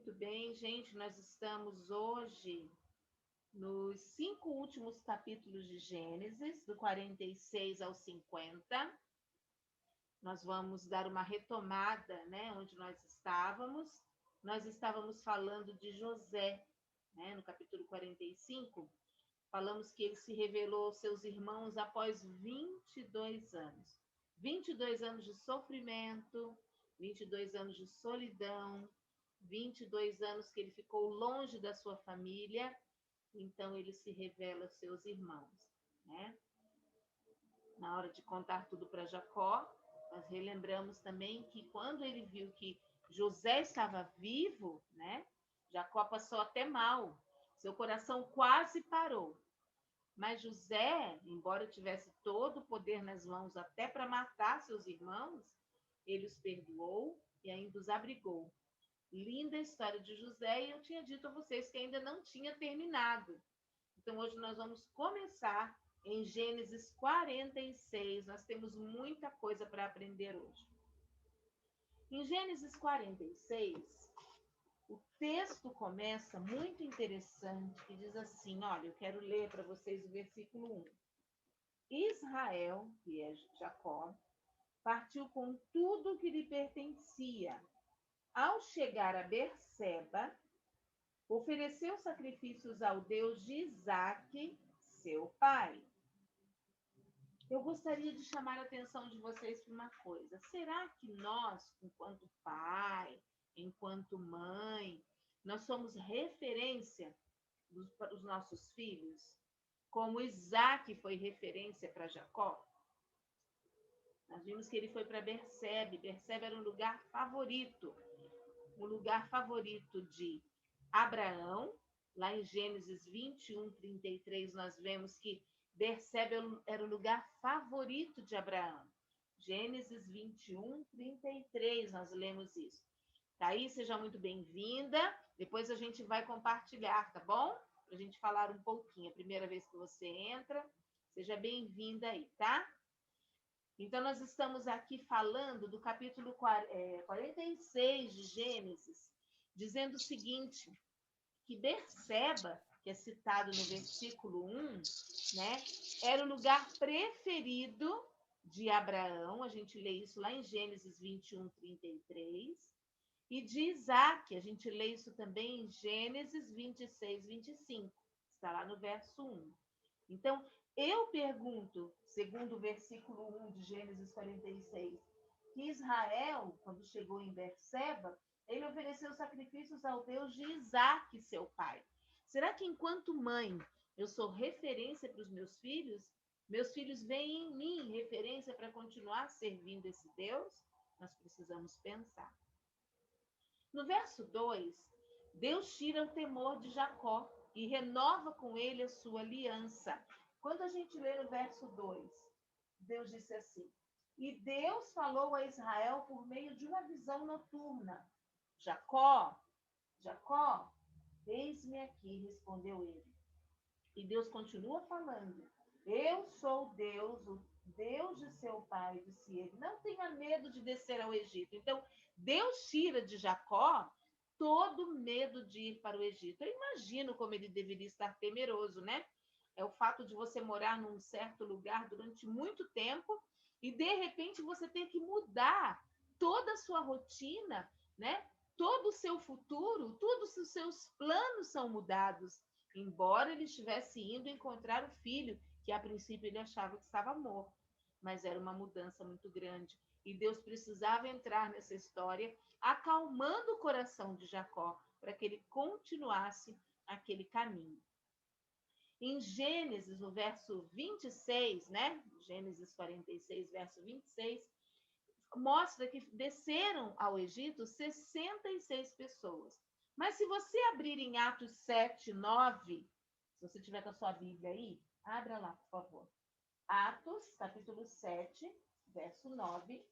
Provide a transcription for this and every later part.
Muito bem, gente. Nós estamos hoje nos 5 últimos capítulos de Gênesis, do 46 ao 50. Nós vamos dar uma retomada, né, onde nós estávamos. Nós estávamos falando de José, né, no capítulo 45. Falamos que ele se revelou aos seus irmãos após 22 anos. 22 anos de sofrimento, 22 anos de solidão, 22 anos que ele ficou longe da sua família, então ele se revela aos seus irmãos, né? Na hora de contar tudo para Jacó, nós relembramos também que quando ele viu que José estava vivo, né? Jacó passou até mal, seu coração quase parou. Mas José, embora tivesse todo o poder nas mãos até para matar seus irmãos, ele os perdoou e ainda os abrigou. Linda história de José, e eu tinha dito a vocês que ainda não tinha terminado. Então, hoje nós vamos começar em Gênesis 46. Nós temos muita coisa para aprender hoje. Em Gênesis 46, o texto começa muito interessante, que diz assim, olha, eu quero ler para vocês o versículo 1. Israel, que é Jacó, partiu com tudo que lhe pertencia. Ao chegar a Berseba, ofereceu sacrifícios ao Deus de Isaque, seu pai. Eu gostaria de chamar a atenção de vocês para uma coisa. Será que nós, enquanto pai, enquanto mãe, nós somos referência para os nossos filhos? Como Isaque foi referência para Jacó? Nós vimos que ele foi para Bersebe. Bersebe era um lugar favorito de Abraão. Lá em Gênesis 21, 33, nós vemos que Bersebe era o lugar favorito de Abraão. Gênesis 21, 33, nós lemos isso. Thaís, seja muito bem-vinda. Depois a gente vai compartilhar, tá bom? Para a gente falar um pouquinho. A primeira vez que você entra, seja bem-vinda aí, tá? Então, nós estamos aqui falando do capítulo 46 de Gênesis, dizendo o seguinte, que Berseba, que é citado no versículo 1, né, era o lugar preferido de Abraão, a gente lê isso lá em Gênesis 21, 33, e de Isaque, a gente lê isso também em Gênesis 26, 25, está lá no verso 1. Então, eu pergunto, segundo o versículo 1 de Gênesis 46, que Israel, quando chegou em Berseba, ele ofereceu sacrifícios ao Deus de Isaque, seu pai. Será que enquanto mãe eu sou referência para os meus filhos? Meus filhos veem em mim referência para continuar servindo esse Deus? Nós precisamos pensar. No verso 2, Deus tira o temor de Jacó e renova com ele a sua aliança. Quando a gente lê no verso 2, Deus disse assim, e Deus falou a Israel por meio de uma visão noturna. Jacó, Jacó, eis-me aqui, respondeu ele. E Deus continua falando, eu sou Deus, o Deus de seu pai, disse ele. Não tenha medo de descer ao Egito. Então, Deus tira de Jacó todo medo de ir para o Egito. Eu imagino como ele deveria estar temeroso, né? É o fato de você morar num certo lugar durante muito tempo e, de repente, você ter que mudar toda a sua rotina, né? Todo o seu futuro, todos os seus planos são mudados, embora ele estivesse indo encontrar o filho, que a princípio ele achava que estava morto. Mas era uma mudança muito grande. E Deus precisava entrar nessa história, acalmando o coração de Jacó, para que ele continuasse aquele caminho. Em Gênesis, no verso 26, né? Gênesis 46, verso 26, mostra que desceram ao Egito 66 pessoas. Mas se você abrir em Atos 7, 9, se você tiver com a sua Bíblia aí, abra lá, por favor. Atos, capítulo 7, verso 9.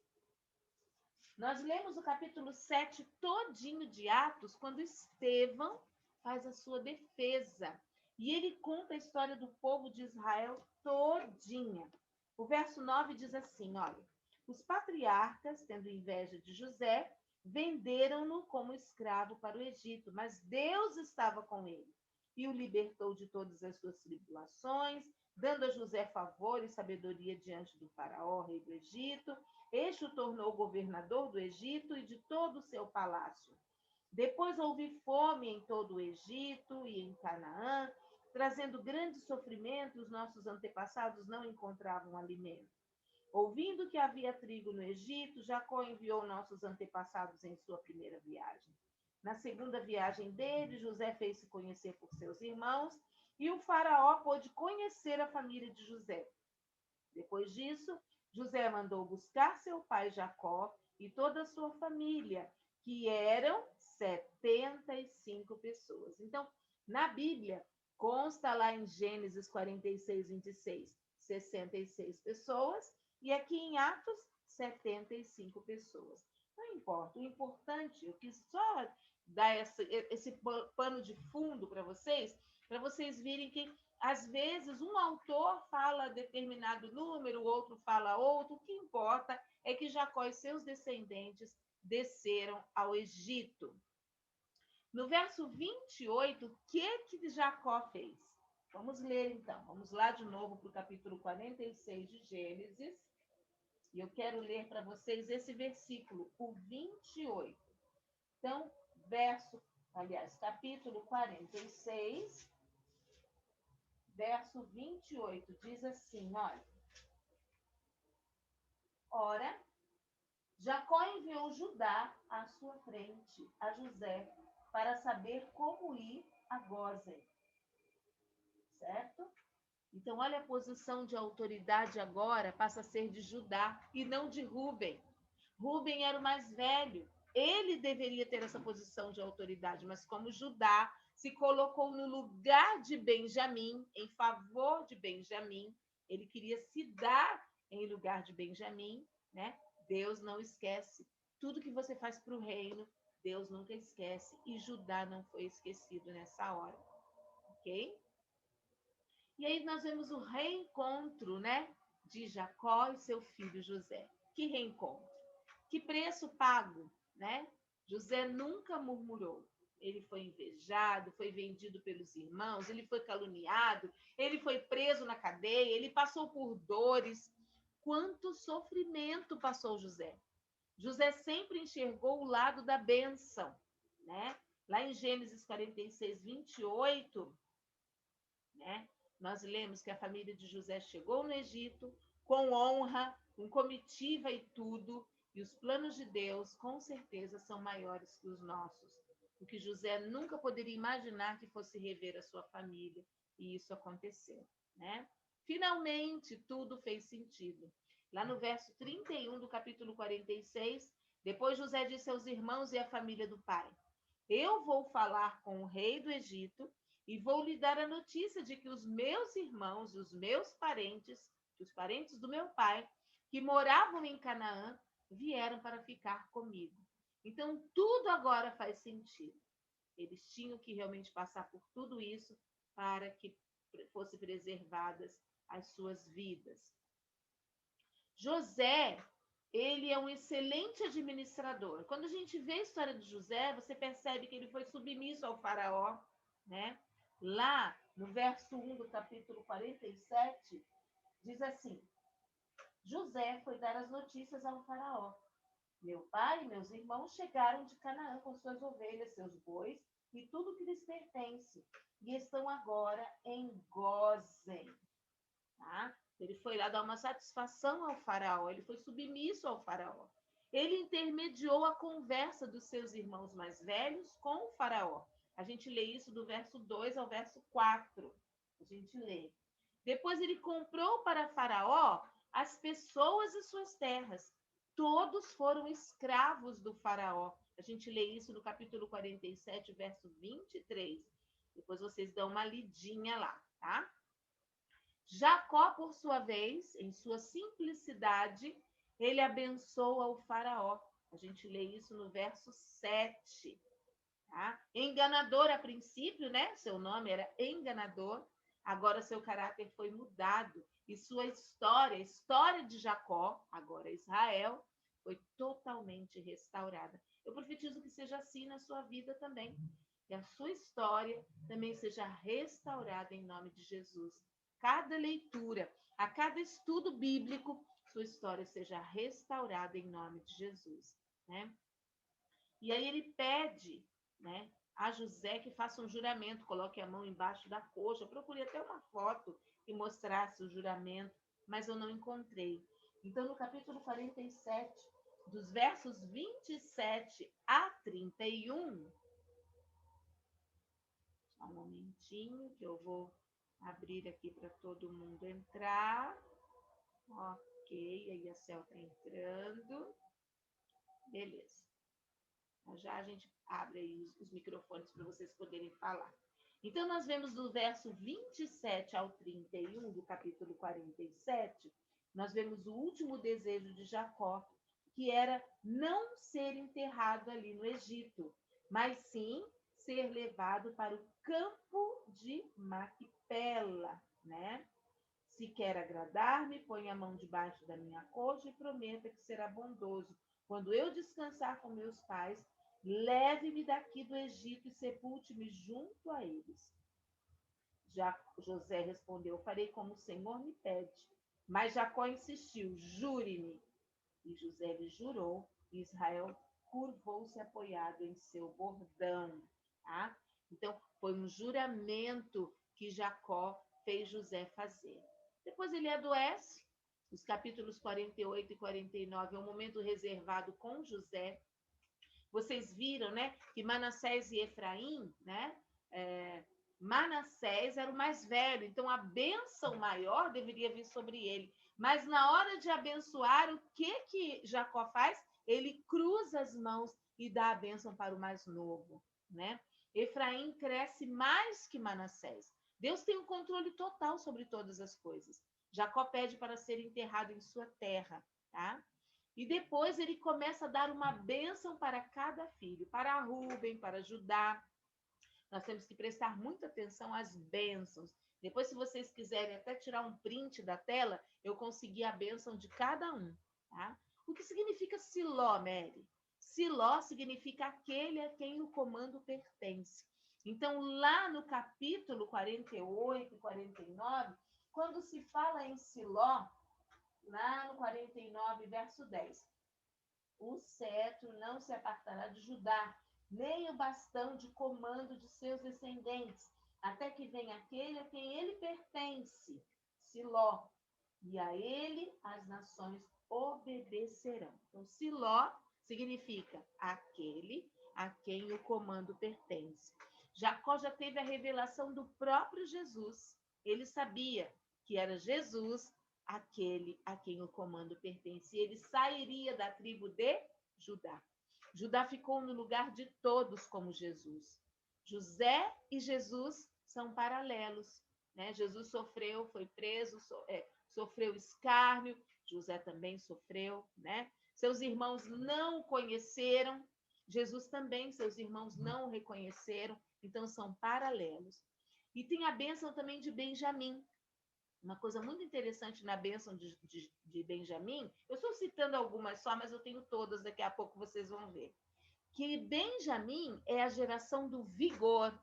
Nós lemos o capítulo 7 todinho de Atos, quando Estevão faz a sua defesa. E ele conta a história do povo de Israel todinha. O verso 9 diz assim, olha, os patriarcas, tendo inveja de José, Venderam-no como escravo para o Egito, mas Deus estava com ele e o libertou de todas as suas tribulações, dando a José favor e sabedoria diante do faraó, rei do Egito. Este o tornou governador do Egito e de todo o seu palácio. Depois houve fome em todo o Egito e em Canaã, trazendo grande sofrimento, os nossos antepassados não encontravam alimento. Ouvindo que havia trigo no Egito, Jacó enviou nossos antepassados em sua primeira viagem. Na segunda viagem dele, José fez-se conhecer por seus irmãos e o faraó pôde conhecer a família de José. Depois disso, José mandou buscar seu pai Jacó e toda a sua família, que eram 75 pessoas. Então, na Bíblia, consta lá em Gênesis 46, 26, 66 pessoas, e aqui em Atos, 75 pessoas. Não importa, o importante, eu quis só dar esse pano de fundo para vocês virem que às vezes um autor fala determinado número, o outro fala outro, o que importa é que Jacó e seus descendentes desceram ao Egito. No verso 28, o que Jacó fez? Vamos ler então, vamos lá de novo para o capítulo 46 de Gênesis, e eu quero ler para vocês esse versículo, o 28. Então, capítulo 46, verso 28, diz assim, olha. Ora, Jacó enviou Judá à sua frente, a José, para saber como ir a Gósen, certo? Então, olha a posição de autoridade agora passa a ser de Judá e não de Rúben. Rúben era o mais velho, ele deveria ter essa posição de autoridade, mas como Judá se colocou no lugar de Benjamim, em favor de Benjamim, ele queria se dar em lugar de Benjamim, né? Deus não esquece. Tudo que você faz para o reino, Deus nunca esquece. E Judá não foi esquecido nessa hora, ok? E aí nós vemos o reencontro, né? De Jacó e seu filho José. Que reencontro! Que preço pago, né? José nunca murmurou. Ele foi invejado, foi vendido pelos irmãos, ele foi caluniado, ele foi preso na cadeia, ele passou por dores. Quanto sofrimento passou José? José sempre enxergou o lado da bênção, né? Lá em Gênesis 46, 28, né? Nós lemos que a família de José chegou no Egito com honra, com comitiva e tudo, e os planos de Deus, com certeza, são maiores que os nossos. O que José nunca poderia imaginar que fosse rever a sua família, e isso aconteceu, né? Finalmente, tudo fez sentido. Lá no verso 31 do capítulo 46, depois José disse aos irmãos e à família do pai: Eu vou falar com o rei do Egito e vou lhe dar a notícia de que os meus irmãos, os meus parentes, os parentes do meu pai, que moravam em Canaã, vieram para ficar comigo. Então, tudo agora faz sentido. Eles tinham que realmente passar por tudo isso para que fossem preservadas as suas vidas. José, ele é um excelente administrador. Quando a gente vê a história de José, você percebe que ele foi submisso ao faraó, né? Lá no verso 1 do capítulo 47, diz assim: José foi dar as notícias ao faraó. Meu pai e meus irmãos chegaram de Canaã com suas ovelhas, seus bois e tudo que lhes pertence, e estão agora em Gósen. Tá? Ele foi lá dar uma satisfação ao faraó, ele foi submisso ao faraó. Ele intermediou a conversa dos seus irmãos mais velhos com o faraó. A gente lê isso do verso 2 ao verso 4. A gente lê. Depois ele comprou para faraó as pessoas e suas terras. Todos foram escravos do faraó. A gente lê isso no capítulo 47, verso 23. Depois vocês dão uma lidinha lá, tá? Jacó, por sua vez, em sua simplicidade, ele abençoa o faraó. A gente lê isso no verso 7. Tá? Enganador a princípio, né? Seu nome era enganador, agora seu caráter foi mudado. E sua história, a história de Jacó, agora Israel, foi totalmente restaurada. Eu profetizo que seja assim na sua vida também. Que a sua história também seja restaurada em nome de Jesus. Cada leitura, a cada estudo bíblico, sua história seja restaurada em nome de Jesus, né? E aí ele pede, né, a José que faça um juramento, coloque a mão embaixo da coxa. Eu procurei até uma foto que mostrasse o juramento, mas eu não encontrei. Então, no capítulo 47, dos versos 27 a 31, só um momentinho que eu vou abrir aqui para todo mundo entrar. Ok, aí a Cel está entrando. Beleza. Já a gente abre aí os microfones para vocês poderem falar. Então, nós vemos do verso 27 ao 31 do capítulo 47, nós vemos o último desejo de Jacó, que era não ser enterrado ali no Egito, mas sim ser levado para o campo de Macpela, né? Se quer agradar-me, põe a mão debaixo da minha coxa e prometa que será bondoso. Quando eu descansar com meus pais, leve-me daqui do Egito e sepulte-me junto a eles. Já José respondeu, farei como o Senhor me pede. Mas Jacó insistiu, jure-me. E José lhe jurou, e Israel curvou-se apoiado em seu bordão. Tá? Então, foi um juramento que Jacó fez José fazer. Depois ele adoece. Os capítulos 48 e 49 é um momento reservado com José. Vocês viram, né, que Manassés e Efraim, né, Manassés era o mais velho, então a bênção maior deveria vir sobre ele. Mas na hora de abençoar, o que Jacó faz? Ele cruza as mãos e dá a bênção para o mais novo, né? Efraim cresce mais que Manassés. Deus tem um controle total sobre todas as coisas. Jacó pede para ser enterrado em sua terra, tá? E depois ele começa a dar uma bênção para cada filho, para Rúben, para Judá. Nós temos que prestar muita atenção às bênçãos. Depois, se vocês quiserem até tirar um print da tela, eu consegui a bênção de cada um. Tá? O que significa Siló, Mary? Siló significa aquele a quem o comando pertence. Então, lá no capítulo 48 e 49, quando se fala em Siló, lá no 49, verso 10, o cetro não se apartará de Judá, nem o bastão de comando de seus descendentes, até que venha aquele a quem ele pertence, Siló, e a ele as nações obedecerão. Então, Siló significa aquele a quem o comando pertence. Jacó já teve a revelação do próprio Jesus. Ele sabia que era Jesus aquele a quem o comando pertence. Ele sairia da tribo de Judá. Judá ficou no lugar de todos como Jesus. José e Jesus são paralelos, né? Jesus sofreu, foi preso, sofreu escárnio, José também sofreu, né? Seus irmãos não o conheceram, Jesus também, seus irmãos não o reconheceram, então são paralelos. E tem a bênção também de Benjamim. Uma coisa muito interessante na bênção de Benjamim, eu estou citando algumas só, mas eu tenho todas, daqui a pouco vocês vão ver. Que Benjamim é a geração do vigor.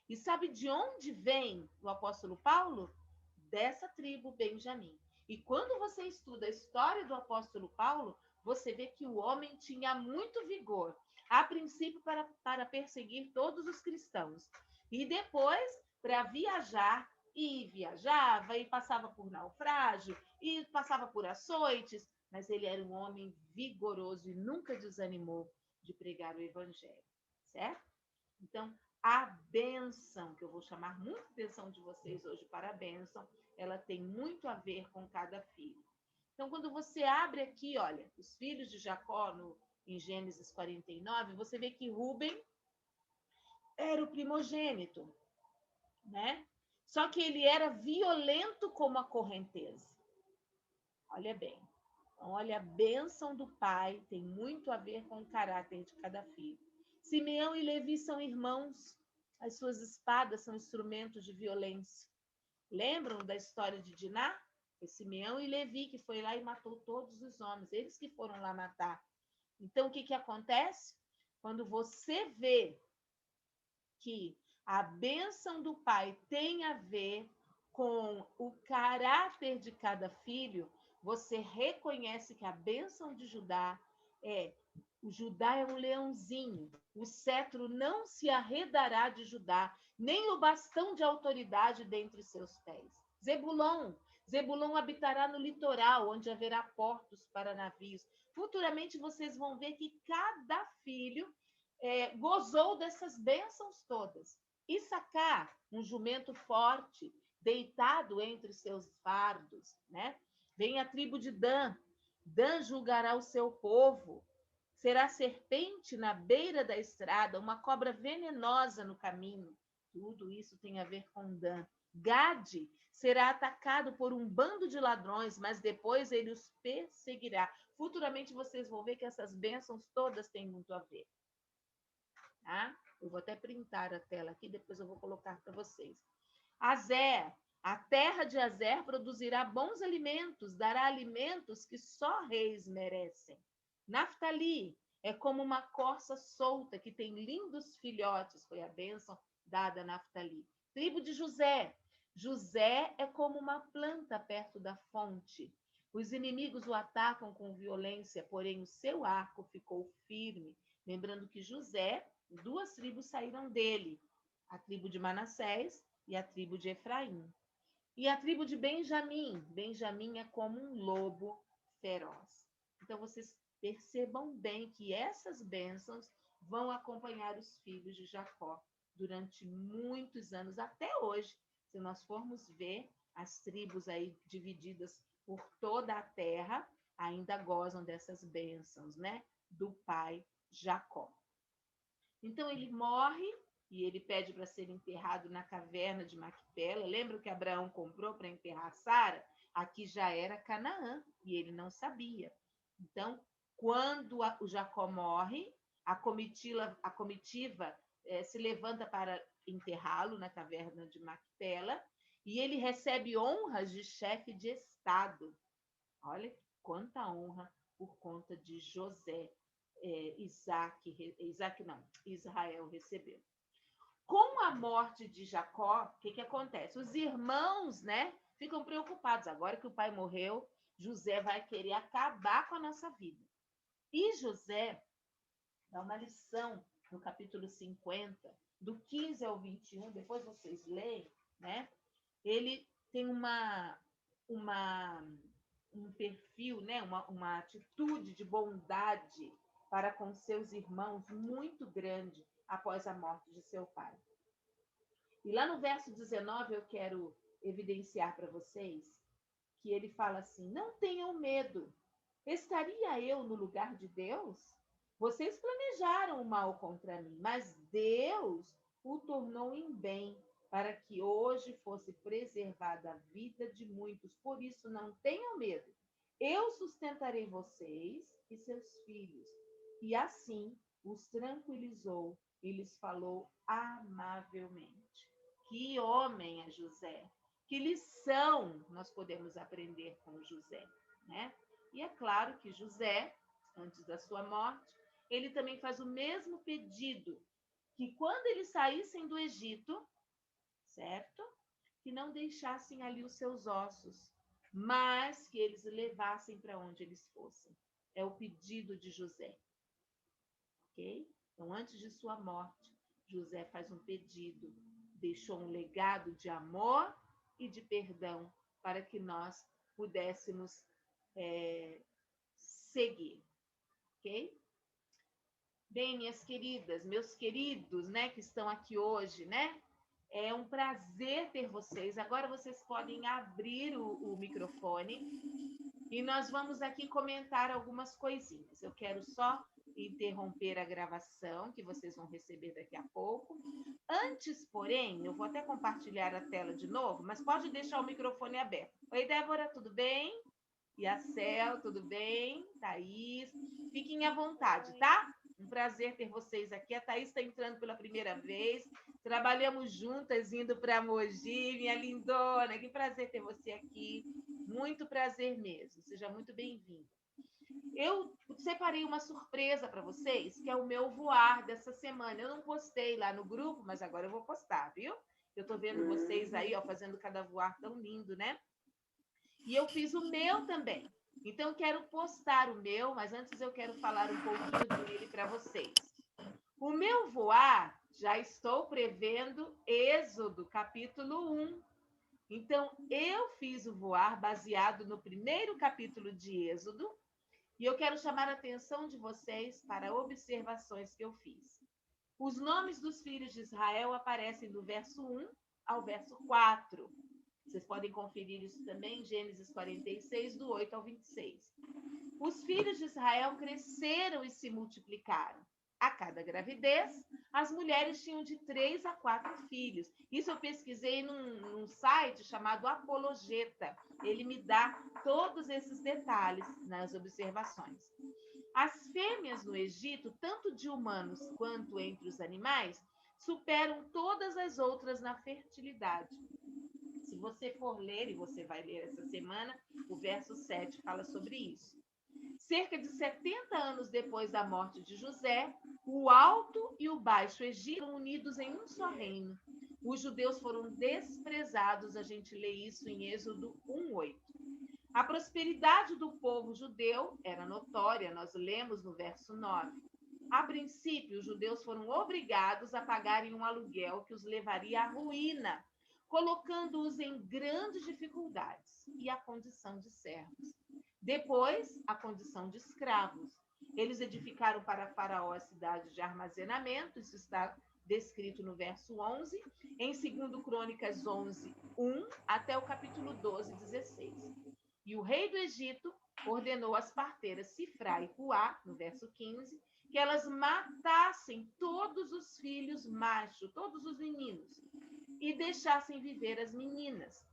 E sabe de onde vem o apóstolo Paulo? Dessa tribo Benjamim. E quando você estuda a história do apóstolo Paulo, você vê que o homem tinha muito vigor, a princípio para perseguir todos os cristãos, e depois para viajar, e viajava, e passava por naufrágio, e passava por açoites, mas ele era um homem vigoroso e nunca desanimou de pregar o evangelho, certo? Então, a bênção, que eu vou chamar muita atenção de vocês hoje para a bênção, ela tem muito a ver com cada filho. Então, quando você abre aqui, olha, os filhos de Jacó em Gênesis 49, você vê que Rúben era o primogênito, né? Só que ele era violento como a correnteza. Olha bem. Então, olha, a bênção do pai tem muito a ver com o caráter de cada filho. Simeão e Levi são irmãos. As suas espadas são instrumentos de violência. Lembram da história de Diná? Foi Simeão e Levi que foi lá e matou todos os homens. Eles que foram lá matar. Então, o que acontece? Quando você vê que a bênção do pai tem a ver com o caráter de cada filho, você reconhece que a bênção de Judá é: o Judá é um leãozinho, o cetro não se arredará de Judá, nem o bastão de autoridade dentre seus pés. Zebulon habitará no litoral, onde haverá portos para navios. Futuramente vocês vão ver que cada filho gozou dessas bênçãos todas. Issacar, um jumento forte, deitado entre seus fardos, né? Vem a tribo de Dan. Dan julgará o seu povo. Será serpente na beira da estrada, uma cobra venenosa no caminho. Tudo isso tem a ver com Dan. Gade será atacado por um bando de ladrões, mas depois ele os perseguirá. Futuramente vocês vão ver que essas bênçãos todas têm muito a ver. Tá? Eu vou até printar a tela aqui, depois eu vou colocar para vocês. Azer, a terra de Azer produzirá bons alimentos, dará alimentos que só reis merecem. Naftali é como uma corça solta que tem lindos filhotes, foi a bênção dada a Naftali. Tribo de José, José é como uma planta perto da fonte. Os inimigos o atacam com violência, porém o seu arco ficou firme. Lembrando que José, duas tribos saíram dele, a tribo de Manassés e a tribo de Efraim. E a tribo de Benjamim, Benjamim é como um lobo feroz. Então vocês percebam bem que essas bênçãos vão acompanhar os filhos de Jacó durante muitos anos, até hoje. Se nós formos ver, as tribos aí divididas por toda a terra ainda gozam dessas bênçãos, né? Do pai Jacó. Então ele morre e ele pede para ser enterrado na caverna de Macpela. Lembra que Abraão comprou para enterrar Sara? Aqui já era Canaã e ele não sabia. Então, quando o Jacó morre, a comitiva se levanta para enterrá-lo na caverna de Macpela e ele recebe honras de chefe de estado. Olha quanta honra por conta de José. Israel recebeu. Com a morte de Jacó, o que acontece? Os irmãos, né, ficam preocupados. Agora que o pai morreu, José vai querer acabar com a nossa vida. E José dá uma lição no capítulo 50, do 15 ao 21, depois vocês leem, né? Ele tem um perfil, né, uma atitude de bondade para com seus irmãos muito grande após a morte de seu pai. E lá no verso 19 eu quero evidenciar para vocês que ele fala assim: não tenham medo, estaria eu no lugar de Deus? Vocês planejaram o mal contra mim, mas Deus o tornou em bem, para que hoje fosse preservada a vida de muitos. Por isso, não tenham medo. Eu sustentarei vocês e seus filhos. E assim os tranquilizou e lhes falou amavelmente. Que homem é José! Que lição nós podemos aprender com José, né? E é claro que José, antes da sua morte, ele também faz o mesmo pedido, que quando eles saíssem do Egito, certo? Que não deixassem ali os seus ossos, mas que eles levassem para onde eles fossem. É o pedido de José. Ok? Então, antes de sua morte, José faz um pedido, deixou um legado de amor e de perdão para que nós pudéssemos seguir. Ok? Bem, minhas queridas, meus queridos, né, que estão aqui hoje, né? É um prazer ter vocês. Agora vocês podem abrir o microfone e nós vamos aqui comentar algumas coisinhas. Eu quero só interromper a gravação, que vocês vão receber daqui a pouco. Antes, porém, eu vou até compartilhar a tela de novo, mas pode deixar o microfone aberto. Oi, Débora, tudo bem? E a Cel, tudo bem? Thaís, fiquem à vontade, tá? Um prazer ter vocês aqui. A Thaís está entrando pela primeira vez. Trabalhamos juntas indo para Mogi, minha lindona. Que prazer ter você aqui. Muito prazer mesmo. Seja muito bem-vindo. Eu separei uma surpresa para vocês, que é o meu voar dessa semana. Eu não postei lá no grupo, mas agora eu vou postar, viu? Eu estou vendo vocês aí, ó, fazendo cada voar tão lindo, né? E eu fiz o meu também. Então, eu quero postar o meu, mas antes eu quero falar um pouquinho dele para vocês. O meu voar, já estou prevendo Êxodo, capítulo 1. Então, eu fiz o voar baseado no primeiro capítulo de Êxodo, e eu quero chamar a atenção de vocês para observações que eu fiz. Os nomes dos filhos de Israel aparecem do verso 1 ao verso 4. Vocês podem conferir isso também em Gênesis 46, do 8 ao 26. Os filhos de Israel cresceram e se multiplicaram. A cada gravidez, as mulheres tinham de 3 a 4 filhos. Isso eu pesquisei num site chamado Apologeta. Ele me dá todos esses detalhes nas observações. As fêmeas no Egito, tanto de humanos quanto entre os animais, superam todas as outras na fertilidade. Se você for ler, e você vai ler essa semana, o verso 7 fala sobre isso. Cerca de 70 anos depois da morte de José, o Alto e o Baixo Egito foram unidos em um só reino. Os judeus foram desprezados, a gente lê isso em Êxodo 1:8. A prosperidade do povo judeu era notória, nós lemos no verso 9. A princípio, os judeus foram obrigados a pagarem um aluguel que os levaria à ruína, colocando-os em grandes dificuldades e a condição de servos. Depois, a condição de escravos. Eles edificaram para Faraó a cidade de armazenamento, isso está descrito no verso 11, em 2 Crônicas 11, 1, até o capítulo 12, 16. E o rei do Egito ordenou às parteiras Sifrá e Puá, no verso 15, que elas matassem todos os filhos machos, todos os meninos, e deixassem viver as meninas.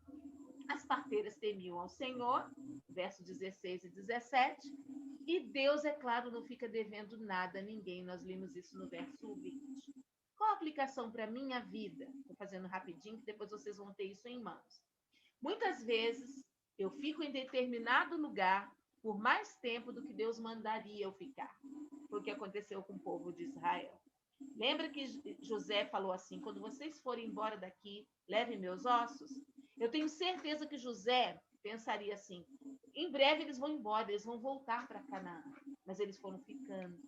As parteiras temiam ao Senhor, verso 16 e 17, e Deus, é claro, não fica devendo nada a ninguém. Nós lemos isso no verso 20. Qual a aplicação para a minha vida? Estou fazendo rapidinho, que depois vocês vão ter isso em mãos. Muitas vezes, eu fico em determinado lugar por mais tempo do que Deus mandaria eu ficar. Foi o que aconteceu com o povo de Israel. Lembra que José falou assim, quando vocês forem embora daqui, levem meus ossos? Eu tenho certeza que José pensaria assim, em breve eles vão embora, eles vão voltar para Canaã. Mas eles foram ficando,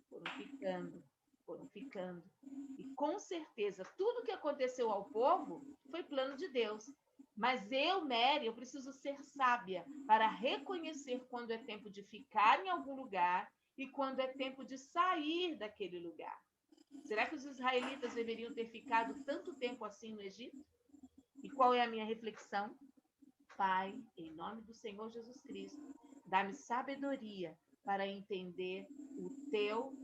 foram ficando, foram ficando. E com certeza, tudo que aconteceu ao povo foi plano de Deus. Mas eu, Mary, eu preciso ser sábia para reconhecer quando é tempo de ficar em algum lugar e quando é tempo de sair daquele lugar. Será que os israelitas deveriam ter ficado tanto tempo assim no Egito? E qual é a minha reflexão? Pai, em nome do Senhor Jesus Cristo, dá-me sabedoria para entender o teu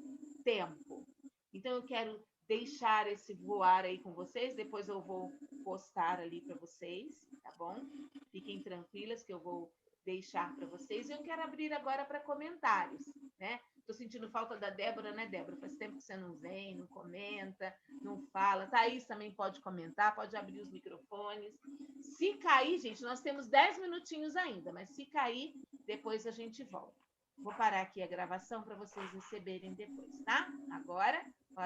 tempo. Então, eu quero deixar esse voar aí com vocês, depois eu vou postar ali para vocês, tá bom? Fiquem tranquilas que eu vou deixar para vocês. E eu quero abrir agora para comentários, né? Estou sentindo falta da Débora, né, Débora? Faz tempo que você não vem, não comenta, não fala. Thaís também pode comentar, pode abrir os microfones. Se cair, gente, nós temos 10 minutinhos ainda, mas se cair, depois a gente volta. Vou parar aqui a gravação para vocês receberem depois, tá? Agora, pode